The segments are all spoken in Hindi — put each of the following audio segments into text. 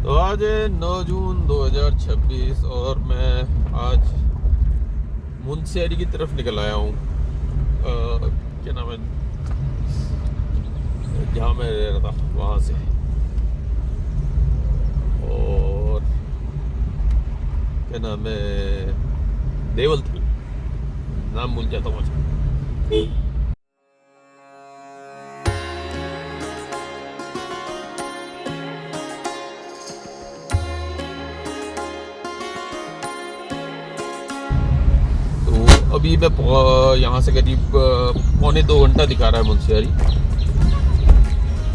तो आज है 9 जून 2026 और मैं आज मुनस्यारी की तरफ निकल आया हूँ। क्या नाम है, जहाँ मैं रह रहा था वहाँ से। और क्या नाम है, देवलथल, नाम भूल जाता हूँ आज। तो अभी मैं यहाँ से करीब पौने 2 घंटा दिखा रहा है मुनस्यारी।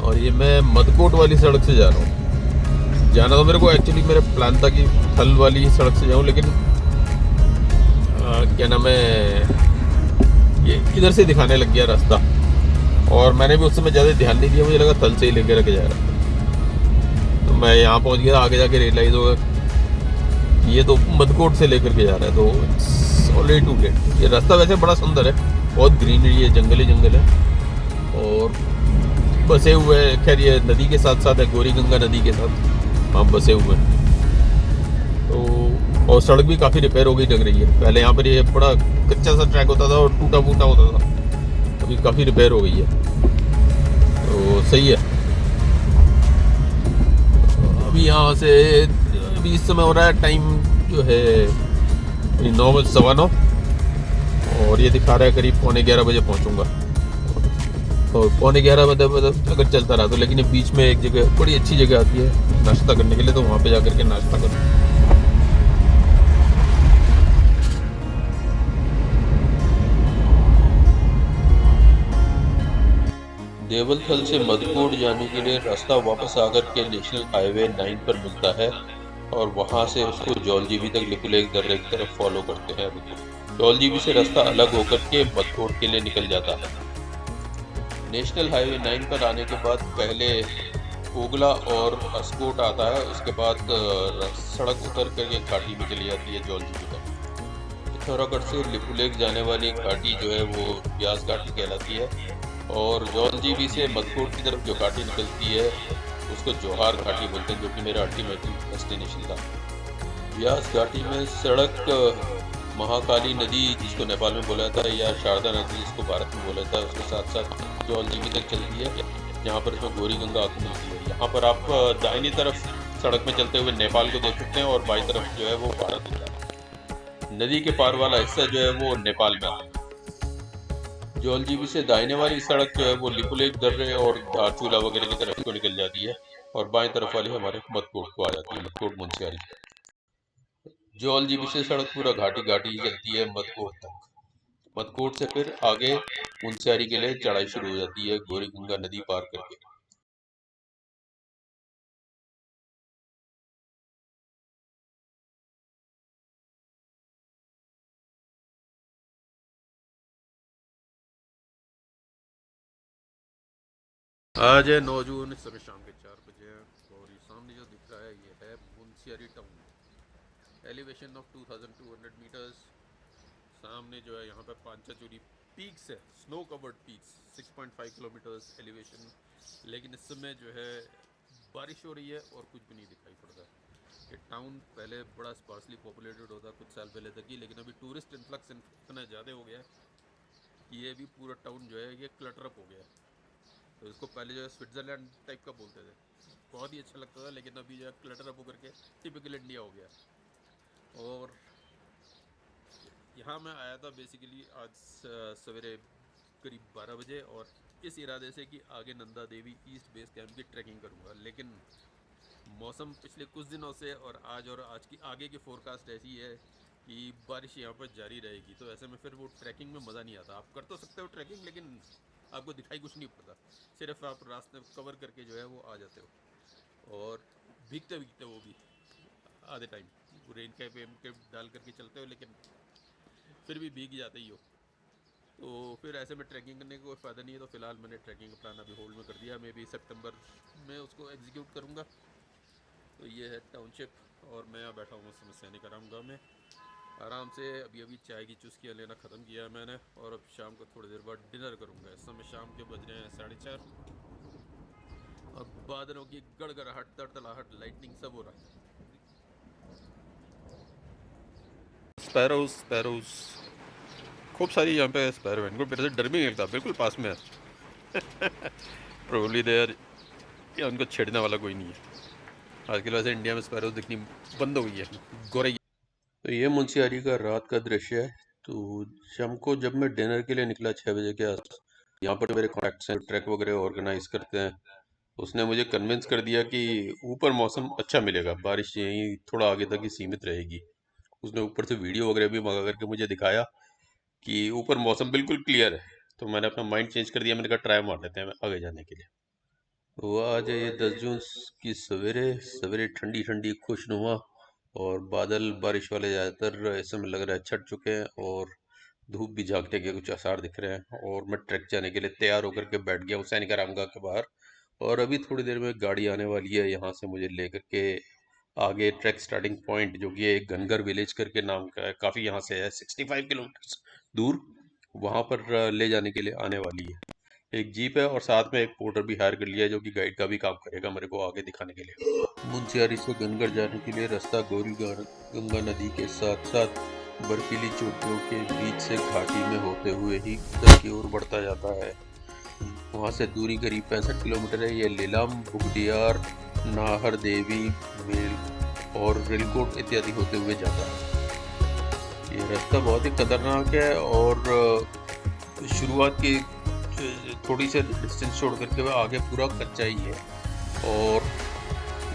और ये मैं मदकोट वाली सड़क से जा रहा हूँ। जाना तो मेरे को एक्चुअली मेरा प्लान था कि थल वाली सड़क से जाऊँ, लेकिन क्या नाम है, ये इधर से दिखाने लग गया रास्ता। और मैंने भी उस समय ज़्यादा ध्यान नहीं दिया, मुझे लगा थल से ही लेकर के जा रहा था। तो मैं यहाँ पहुँच गया, आगे जाके रियलाइज़ होगा कि ये तो मदकोट से लेकर के जा रहा है। तो इट्स ऑलरेडी टू लेट। ये रास्ता वैसे बड़ा सुंदर है, बहुत ग्रीनरी है, जंगल ही जंगल है और बसे हुए हैं। खैर ये नदी के साथ साथ है, गौरी गंगा नदी के साथ हम बसे हुए हैं। तो और सड़क भी काफ़ी रिपेयर हो गई लग रही है। पहले यहाँ पर ये बड़ा कच्चा सा ट्रैक होता था और टूटा फूटा होता था, अभी काफ़ी रिपेयर हो गई है, तो सही है। अभी यहाँ से अभी इस समय हो रहा है टाइम जो है 9:15 और ये दिखा रहा है करीब 11:45 पहुँचूँगा। और 11:15 मतलब अगर चलता रहा तो, लेकिन ये बीच में एक जगह बड़ी अच्छी जगह आती है नाश्ता करने के लिए, तो वहाँ पे जाकर के नाश्ता करूँ। देवलथल से मदकोट जाने के लिए रास्ता वापस आकर के नेशनल हाईवे 9 पर मिलता है और वहां से उसको जौलजीबी तक लिपुलेख दर्रे की तरफ फॉलो करते हैं। जौलजीबी से रास्ता अलग होकर के मदकोट के लिए निकल जाता है। नेशनल हाईवे 9 पर आने के बाद पहले ओगला और अस्कोट आता है, उसके बाद सड़क उतर करके घाटी में चली जाती है जौलजीबी तक। पिथौरागढ़ से लिपुलेख जाने वाली घाटी जो है वो ब्यास घाटी कहलाती है और जौलजीबी से मदकोट की तरफ जो घाटी निकलती है उसको जौहार घाटी बोलते हैं, जो कि मेरा अल्टीमेट डेस्टिनेशन था। ब्यास घाटी में सड़क महाकाली नदी जिसको नेपाल में बोला जाता है या शारदा नदी जिसको भारत में बोला जाता है, उसके साथ साथ जौलजीबी तक चलती है, जहाँ पर इसमें गौरी गंगा आकर मिलती है। यहाँ पर आप दाहिनी तरफ सड़क में चलते हुए नेपाल को देख सकते हैं और बाई तरफ जो है वो भारत होता है। नदी के पार वाला हिस्सा जो है वो नेपाल में आता है। जौलजीबी से दाहिने वाली सड़क जो है वो लिपुलेख दर्रे और धारचूला वगैरह की तरफ को निकल जाती है और बाएं तरफ वाली हमारे मदकोट को आ जाती है, मदकोट मुनस्यारी। जौलजीबी से सड़क पूरा घाटी घाटी ही चलती है मदकोट तक। मदकोट से फिर आगे मुनस्यारी के लिए चढ़ाई शुरू हो जाती है गौरी गंगा नदी पार करके। आज है 9 जून, इस समय शाम के 4 बजे हैं और ये सामने जो दिख रहा है ये है Munsiyari town. Elevation of 2200 metres. सामने जो है यहाँ पर पांचाचूरी पीक्स है, snow covered peaks, 6.5 kilometres elevation. लेकिन इस समय जो है बारिश हो रही है और कुछ भी नहीं दिखाई पड़ता। ये टाउन पहले बड़ा स्पार्सली पॉपुलेटेड होता कुछ साल पहले तक ही, लेकिन अभी टूरिस्ट इन्फ्लक्स इतना ज़्यादा हो गया है कि ये भी पूरा टाउन जो है ये क्लटर अप हो गया है। तो इसको पहले जो है स्विट्ज़रलैंड टाइप का बोलते थे, बहुत ही अच्छा लगता था, लेकिन अभी जो है क्लटर अप होकर के टिपिकल इंडिया हो गया। और यहाँ मैं आया था बेसिकली आज सवेरे करीब 12 बजे, और इस इरादे से कि आगे Nanda Devi east base camp की ट्रैकिंग करूँगा। लेकिन मौसम पिछले कुछ दिनों से और आज की आगे की फोरकास्ट ऐसी है कि बारिश यहाँ पर जारी रहेगी, तो ऐसे में फिर वो ट्रैकिंग में मज़ा नहीं आता। आप कर तो सकते हो ट्रैकिंग, लेकिन आपको दिखाई कुछ नहीं पड़ता, सिर्फ आप रास्ते कवर करके जो है वो आ जाते हो और भीगते भीगते, वो भी आधे टाइम रेन कैप डाल करके चलते हो, लेकिन फिर भी भीग जाते ही हो। तो फिर ऐसे में ट्रैकिंग करने का कोई फ़ायदा नहीं है। तो फिलहाल मैंने ट्रैकिंग का प्लान अभी होल्ड में कर दिया, मैं भी सितंबर में उसको एग्जीक्यूट करूँगा। तो ये है टाउनशिप और मैं यहाँ बैठा हूँ उस समय सैनिक आराम गाँव में, आराम से। अभी अभी चाय की चुस्कियाँ लेना ख़त्म किया है मैंने और अब शाम को थोड़ी देर बाद डिनर करूँगा। इस समय शाम के बज रहे हैं 4:30 और बादलों की गड़गड़ाहट, तड़तड़ाहट, लाइटनिंग सब हो रहा है। स्पैरोज स्पैरोज खूब सारी यहाँ पे स्पैरो है। इनको मेरे से डर भी नहीं लगता, बिल्कुल पास में है। प्रोबेबली देयर या उनको छेड़ने वाला कोई नहीं है। आजकल वैसे इंडिया में स्पैरोज दिखनी बंद हो गई है, गोरई। तो ये मुंशियारी का रात का दृश्य है। तो शाम को जब मैं डिनर के लिए निकला 6 बजे के आस, यहाँ पर मेरे कॉन्टैक्ट्स हैं, ट्रैक वगैरह ऑर्गेनाइज करते हैं। उसने मुझे कन्विंस कर दिया कि ऊपर मौसम अच्छा मिलेगा, बारिश यहीं थोड़ा आगे तक ही सीमित रहेगी। उसने ऊपर से वीडियो वगैरह भी मंगा करके मुझे दिखाया कि ऊपर मौसम बिल्कुल क्लियर है। तो मैंने अपना माइंड चेंज कर दिया, मैंने कहा ट्राई मार लेते हैं आगे जाने के लिए। तो आज है ये 10 जून की सवेरे सवेरे, ठंडी ठंडी खुशनुमा, और बादल बारिश वाले ज़्यादातर इस समय लग रहा है छट चुके हैं, और धूप भी झाँकने के कुछ आसार दिख रहे हैं। और मैं ट्रैक जाने के लिए तैयार होकर के बैठ गया हूँ सैनिक आरामगाह के बाहर। और अभी थोड़ी देर में गाड़ी आने वाली है यहाँ से मुझे लेकर के आगे ट्रैक स्टार्टिंग पॉइंट, जो कि एक घनगर विलेज करके नाम का है, काफ़ी यहाँ से है 65 किलोमीटर दूर, वहाँ पर ले जाने के लिए आने वाली है। एक जीप है और साथ में एक पोर्टर भी हायर कर लिया है, जो कि गाइड का भी काम करेगा मेरे को आगे दिखाने के लिए। मुंशियारी से गनगढ़ जाने के लिए रास्ता गौरी गंगा नदी के साथ साथ बर्फीली चोटियों के बीच से घाटी में होते हुए ही उत्तर की ओर बढ़ता जाता है। वहाँ से दूरी करीब 65 किलोमीटर है। ये लीलाम, बुगडियार, नाहर देवी, मेल और रिलकोट इत्यादि होते हुए जाता है। ये रास्ता बहुत ही खतरनाक है और शुरुआत की थोड़ी सी डिस्टेंस छोड़ करके वह आगे पूरा कच्चा ही है, और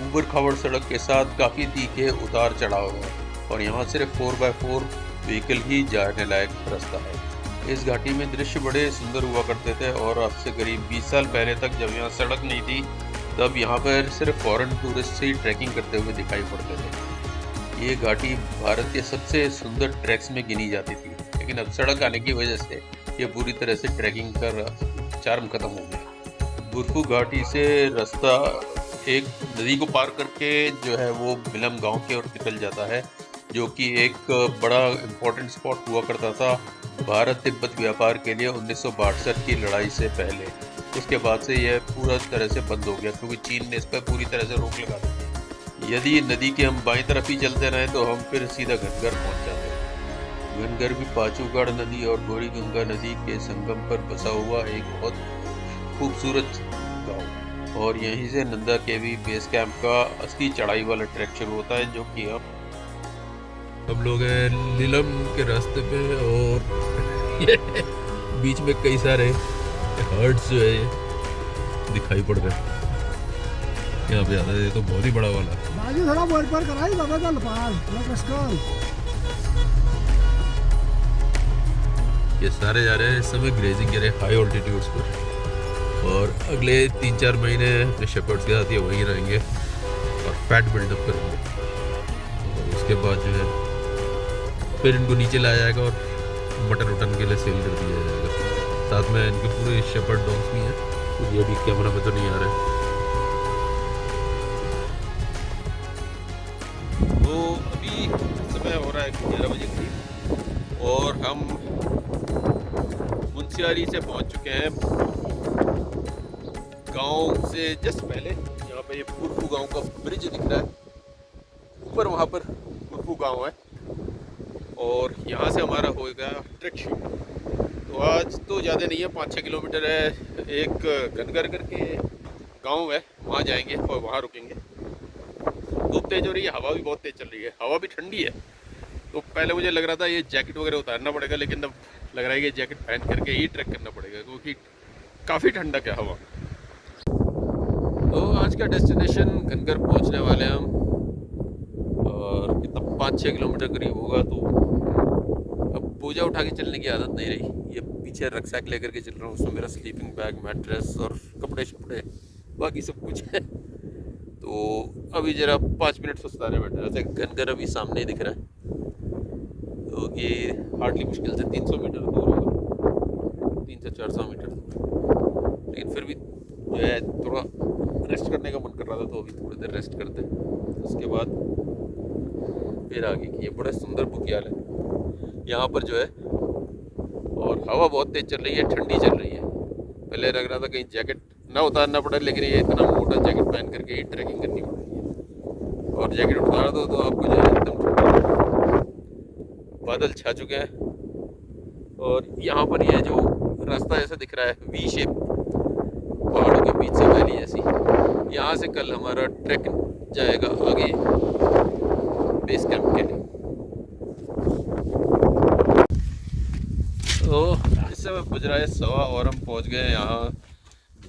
ऊबड़ खाबड़ सड़क के साथ काफ़ी तीखे उतार चढ़ाव है, और यहाँ सिर्फ 4x4 व्हीकल ही जाने लायक रास्ता है। इस घाटी में दृश्य बड़े सुंदर हुआ करते थे, और अब से करीब 20 साल पहले तक जब यहाँ सड़क नहीं थी, तब यहाँ पर सिर्फ फॉरेन टूरिस्ट ही ट्रैकिंग करते हुए दिखाई पड़ते थे। ये घाटी भारत के सबसे सुंदर ट्रैक्स में गिनी जाती थी, लेकिन अब सड़क आने की वजह से ये पूरी तरह से ट्रैकिंग का चार्म खत्म हो गया। बुरफू घाटी से रास्ता एक नदी को पार करके जो है वो मिलम गांव की ओर निकल जाता है, जो कि एक बड़ा इम्पोर्टेंट स्पॉट हुआ करता था भारत तिब्बत व्यापार के लिए 1962 की लड़ाई से पहले। उसके बाद से यह पूरा तरह से बंद हो गया, क्योंकि चीन ने इस पर पूरी तरह से रोक लगा दी। यदि नदी के हम बाईं तरफ ही चलते रहे तो हम फिर सीधा घनगर पहुंच जाते हैं। घनगर भी पाचूगढ़ नदी और गौरी गंगा नदी के संगम पर बसा हुआ एक बहुत खूबसूरत गांव, और यहीं से नंदा केवी बेस कैंप का असली चढ़ाई वाला ट्रैक शुरू होता है, जो कि हम लोग हैं नीलम के रास्ते पे। और ये बीच में कई सारे हर्ड्स जो है दिखाई पड़ रहे हैं यहाँ पे। ये तो बहुत ही बड़ा वाला। ये सारे जा रहे हैं इस समय ग्रेजिंग के लिए हाई ऑल्टीट्यूड्स पर, और अगले 3-4 महीने अपने शेपर्ड्स के साथ ये वहीं रहेंगे और फैट बिल्डअप करेंगे, और उसके बाद जो है फिर इनको नीचे लाया जाएगा और मटन वटन के लिए सेल कर दिया जाएगा। साथ में इनके पूरे शेपर्ड डॉग्स भी हैं, तो ये भी कैमरा में तो नहीं आ रहे। तो अभी समय हो रहा है 11 बजे करीब, और हम मुंशियारी से पहुंच चुके हैं गांव से जस्ट पहले। यहाँ पे ये बुरफू गांव का ब्रिज दिख रहा है, ऊपर वहाँ पर बुरफू गांव है, और यहाँ से हमारा होगा ट्रैक शुरू। तो आज तो ज़्यादा नहीं है, 5-6 किलोमीटर है। एक घनगर करके गांव है, वहाँ जाएंगे और वहाँ रुकेंगे। धूप तेज हो रही है, हवा भी बहुत तेज चल रही है, हवा भी ठंडी है। तो पहले मुझे लग रहा था ये जैकेट वगैरह उतारना पड़ेगा, लेकिन अब लग रहा है कि जैकेट पहन करके ही ट्रैक करना पड़ेगा, क्योंकि काफ़ी ठंडक है हवा। तो आज का डेस्टिनेशन घनगर पहुंचने वाले हम, और कितना 5-6 किलोमीटर करीब होगा। तो अब बोझा उठा के चलने की आदत नहीं रही। ये पीछे रक्सैक लेकर के चल रहा हूँ, उसमें मेरा स्लीपिंग बैग, मैट्रेस और कपड़े शपड़े बाकी सब कुछ है। तो अभी जरा 5 मिनट सुस्ताने बैठे रहते। घनगर अभी सामने ही दिख रहा है, तो ये हार्डली मुश्किल से 300 मीटर दूर होगा, 300 से 400 मीटर दूर। लेकिन फिर भी जो है थोड़ा रेस्ट करने का मन कर रहा था, तो अभी थोड़ी देर रेस्ट करते हैं, उसके बाद फिर आगे की। ये बड़ा सुंदर बुग्याल है यहाँ पर जो है, और हवा बहुत तेज चल रही है, ठंडी चल रही है। पहले लग रहा था कहीं जैकेट ना उतारना पड़ा, लेकिन ये इतना मोटा जैकेट पहन करके ही ट्रैकिंग करनी पड़ेगी। और जैकेट उतार दो तो आपको जो है एकदम बादल छा चुके हैं। और यहाँ पर ये जो रास्ता ऐसा दिख रहा है वी शेप, पहाड़ों के बीच से वैली जैसी, यहाँ से कल हमारा ट्रैक जाएगा आगे बेस कैंप के लिए। तो इस समय बज रहा है 1:15 और हम पहुँच गए यहाँ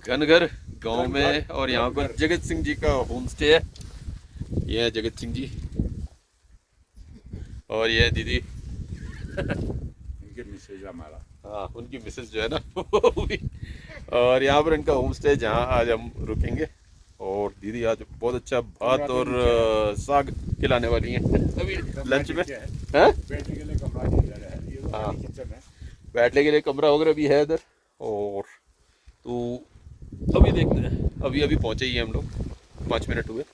घनघर गांव में। और यहाँ पर जगत सिंह जी का होम स्टे है। ये है जगत सिंह जी और ये है दीदी हमारा। हाँ, उनकी मिसेस जो है ना वो भी। और यहाँ पर इनका होम स्टे जहाँ आज हम रुकेंगे। और दीदी आज बहुत अच्छा भात और साग खिलाने वाली हैं अभी लंच में। हैं? बैठने के लिए कमरा इधर है, ये तो हाँ, किचन है। बैठने के लिए कमरा वगैरह भी है इधर। और तो अभी देखते हैं, अभी अभी पहुँचे ही हैं हम लोग, 5 मिनट हुए।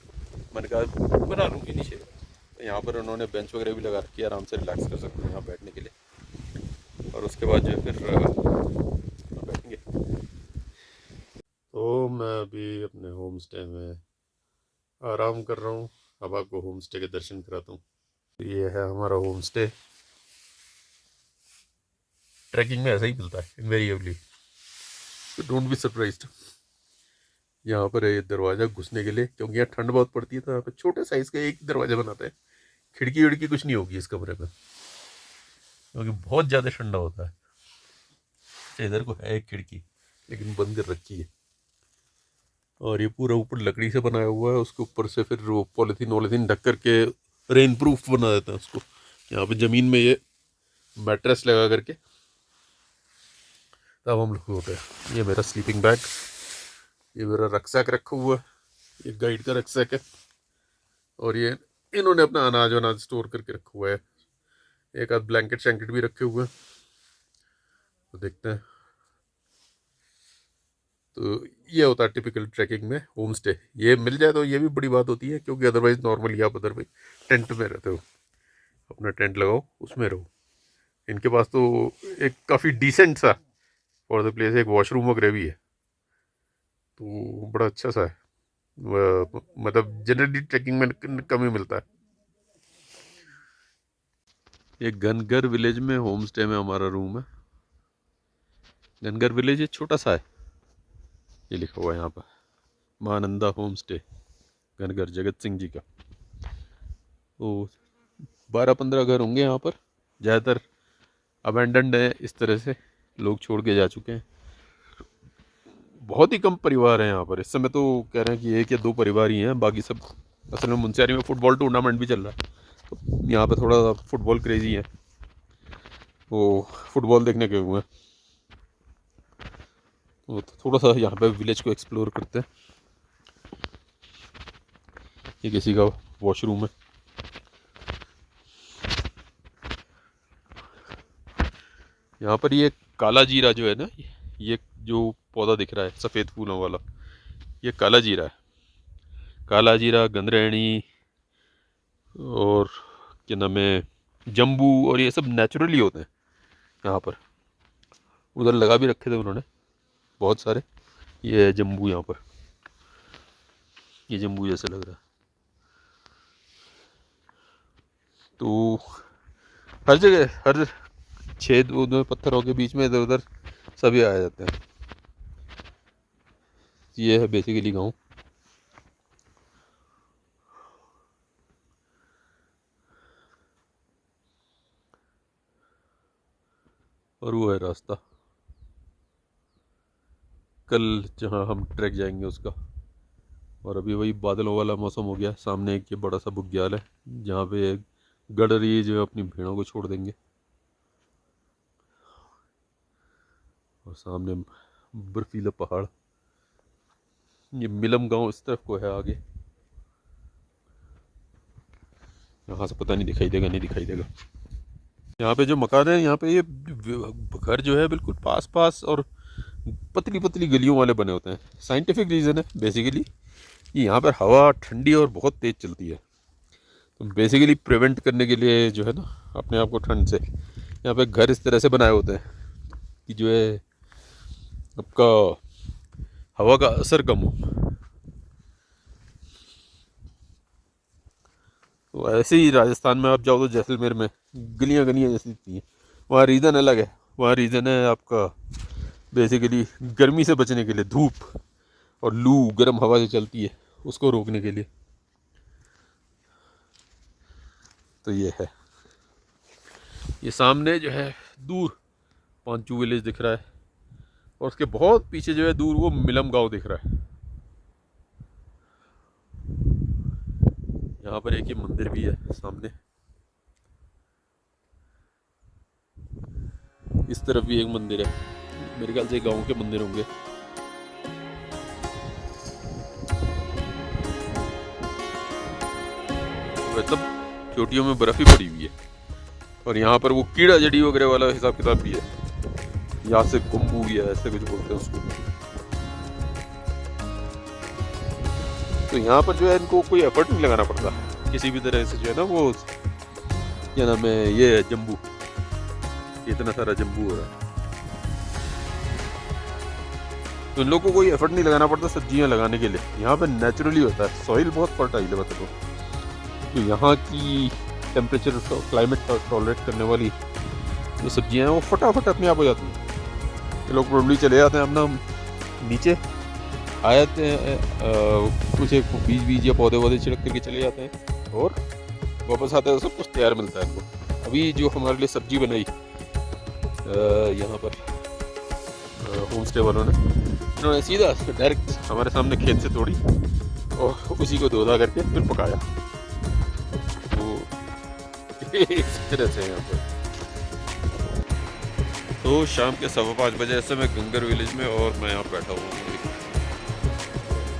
मैंने कहा बना लूँगी नीचे। तो यहाँ पर उन्होंने बेंच वगैरह भी लगा रखी है, आराम से रिलैक्स कर सकते हैं यहाँ बैठने के लिए। और उसके बाद जो है फिर बैठेंगे। तो मैं अभी अपने होम स्टे में आराम कर रहा हूँ। अब आपको होम स्टे के दर्शन कराता हूँ। ये है हमारा होम स्टे। ट्रैकिंग में ऐसा ही मिलता है इनवेरिएबली, तो डोंट बी सरप्राइज्ड। यहाँ पर है दरवाज़ा घुसने के लिए, क्योंकि यहाँ ठंड बहुत पड़ती है तो यहाँ पर छोटे साइज़ का एक दरवाज़ा बनाते हैं। खिड़की विड़की कुछ नहीं होगी इस कमरे में, क्योंकि बहुत ज़्यादा ठंडा होता है। अच्छा, इधर को है एक खिड़की लेकिन बंद कर रखी है। और ये पूरा ऊपर लकड़ी से बनाया हुआ है, उसके ऊपर से फिर वो पॉलीथीन वॉलीथीन ढक करके रेन प्रूफ बना देता है उसको। यहाँ पे ज़मीन में ये मैट्रेस लगा करके तब हम लोग होते हैं। ये मेरा स्लीपिंग बैग, ये मेरा रक्सैक रखा हुआ है, ये गाइड का रक्सैक है। और ये इन्होंने अपना अनाज वनाज स्टोर करके रखा हुआ है। एक आध ब्लैंकेट शैंकेट भी रखे हुए हैं। तो देखते हैं। तो ये होता है टिपिकल ट्रैकिंग में होम स्टे। ये मिल जाए तो ये भी बड़ी बात होती है, क्योंकि अदरवाइज नॉर्मली आप अदरवाइज टेंट में रहते हो, अपना टेंट लगाओ उसमें रहो। इनके पास तो एक काफ़ी डिसेंट सा फॉर द प्लेस एक वॉशरूम वगैरह भी है, तो बड़ा अच्छा सा है। मतलब जनरली ट्रैकिंग में कम ही मिलता है। ये घनघर विलेज में होम स्टे में हमारा रूम है। घनघर विलेज ये छोटा सा है, ये लिखा हुआ है यहाँ पर महानंदा होम स्टे घनघर जगत सिंह जी का। तो 12-15 घर होंगे यहाँ पर, ज़्यादातर अबेंडन्ड है, इस तरह से लोग छोड़ के जा चुके हैं। बहुत ही कम परिवार हैं यहाँ पर इस समय। तो कह रहे हैं कि 1 या 2 परिवार ही हैं, बाकी सब असल में मुनस्यारी में फुटबॉल टूर्नामेंट भी चल रहा है, तो यहाँ पे थोड़ा फुटबॉल क्रेजी है, वो फुटबॉल देखने गए हुए हैं। तो थोड़ा सा यहाँ पे विलेज को एक्सप्लोर करते हैं। ये किसी का वॉशरूम है। यहाँ पर ये काला जीरा जो है ना, ये जो पौधा दिख रहा है सफ़ेद फूलों वाला, ये काला जीरा है। काला जीरा, गंदरेणी और क्या नाम है जम्बू, और ये सब नेचुरली होते हैं यहाँ पर। उधर लगा भी रखे थे उन्होंने बहुत सारे। ये है जम्बू यहाँ पर, ये जम्बू जैसा लग रहा है। तो हर जगह हर छेद उधर पत्थरों के बीच में इधर उधर सभी आ जाते हैं। ये है बेसिकली गाँव। और वो है रास्ता कल जहाँ हम ट्रैक जाएंगे उसका। और अभी वही बादलों वाला मौसम हो गया। सामने एक ये बड़ा सा बुग्याल है जहाँ पे गडरी जो है अपनी भेड़ों को छोड़ देंगे। और सामने बर्फीला पहाड़, ये मिलम गांव इस तरफ को है आगे। यहाँ से पता नहीं दिखाई देगा नहीं दिखाई देगा। यहाँ पे जो मकान है, यहाँ पे ये घर जो है बिल्कुल पास पास और पतली पतली गलियों वाले बने होते हैं। साइंटिफिक रीज़न है बेसिकली, यहाँ पर हवा ठंडी और बहुत तेज़ चलती है। तो बेसिकली प्रिवेंट करने के लिए जो है ना अपने आप को ठंड से, यहाँ पे घर इस तरह से बनाए होते हैं कि जो है आपका हवा का असर कम हो। तो ऐसे ही राजस्थान में आप जाओ तो जैसलमेर में गलियां गलियां जैसी दिखती हैं। वहाँ रीज़न अलग है। वहाँ रीज़न है आपका बेसिकली गर्मी से बचने के लिए, धूप और लू गर्म हवा जो चलती है उसको रोकने के लिए। तो ये है, ये सामने जो है दूर पांचू विलेज दिख रहा है और उसके बहुत पीछे जो है दूर वो मिलम गांव दिख रहा है। यहाँ पर एक ये मंदिर भी है सामने, इस तरफ भी एक मंदिर है। मेरे ख्याल से गांव के मंदिर होंगे। मतलब चोटियों में बर्फ ही पड़ी हुई है और यहाँ पर वो कीड़ा जड़ी वगैरह वाला हिसाब किताब भी है। यहाँ से कुंभू या ऐसे कुछ बोलते हैं उसको। तो यहाँ पर जो है इनको कोई एफर्ट नहीं लगाना पड़ता किसी भी तरह से, जो है ना वो क्या नाम है, ये जम्बू, इतना सारा जम्बू हो रहा है तो इन लोगों को कोई एफर्ट नहीं लगाना पड़ता सब्जियां लगाने के लिए। यहाँ पे नेचुरली होता है, सॉइल बहुत फर्टाइल है। मतलब तो यहाँ की टेम्परेचर क्लाइमेट टॉलरेट करने वाली जो सब्जियां हैं वो फटाफट अपने आप हो जाती हैं। ये लोग प्रोबली चले जाते हैं अपना नीचे आ जाते हैं, कुछ एक बीज या पौधे वौधे छिड़क करके चले जाते हैं और वापस आते हैं, सब कुछ तैयार मिलता है इनको। अभी जो हमारे लिए सब्जी बनाई यहाँ पर होम स्टे वालों ने, इन्होंने सीधा डायरेक्ट हमारे सामने खेत से तोड़ी और उसी को धो धा करके फिर पकाया। तो इस तरह से यहाँ पर तो शाम के 5:15 बजे ऐसे मैं गंगर विलेज में और मैं यहाँ बैठा हुआ हूँ।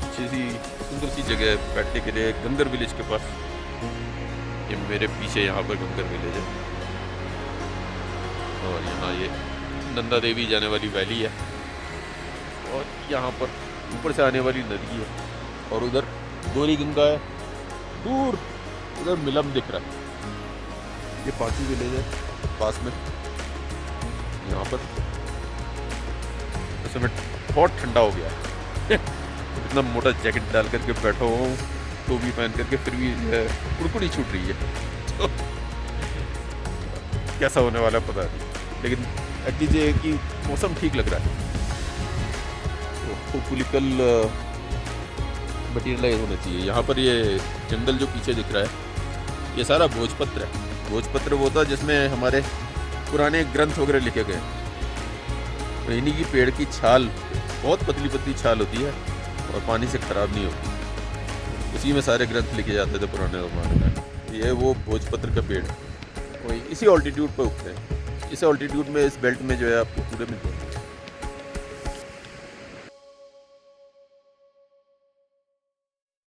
अच्छी सी सुंदर सी जगह है बैठने के लिए गंगर विलेज के पास। ये मेरे पीछे यहाँ पर गंगर विलेज है और यहाँ ये नंदा देवी जाने वाली वैली है और यहाँ पर ऊपर से आने वाली नदी है और उधर गोरी गंगा है, दूर उधर मिलम दिख रहा है। ये पांचू विलेज है पास में। यहाँ पर ऐसे में बहुत ठंडा हो गया है इतना मोटा जैकेट डाल करके बैठा हूँ, टोपी पहन करके, फिर भी कुड़कुड़ी छूट रही है तो कैसा होने वाला पता नहीं, लेकिन एटलीस्ट ये कि मौसम ठीक लग रहा है। तो होपफुली कल मटीरियलाइज होना चाहिए। यहाँ पर ये जंगल जो पीछे दिख रहा है ये सारा भोजपत्र है। भोजपत्र वो था जिसमें हमारे पुराने ग्रंथ वगैरह लिखे गए। तो इन्हीं की पेड़ की छाल, बहुत पतली पतली छाल होती है और पानी से ख़राब नहीं होती, उसी में सारे ग्रंथ लिखे जाते थे पुराने ज़माने में। ये वो भोजपत्र का पेड़ वही इसी ऑल्टीट्यूड पर उगते हैं। इस ऑल्टीट्यूड में, इस बेल्ट में जो है आपको पूरे में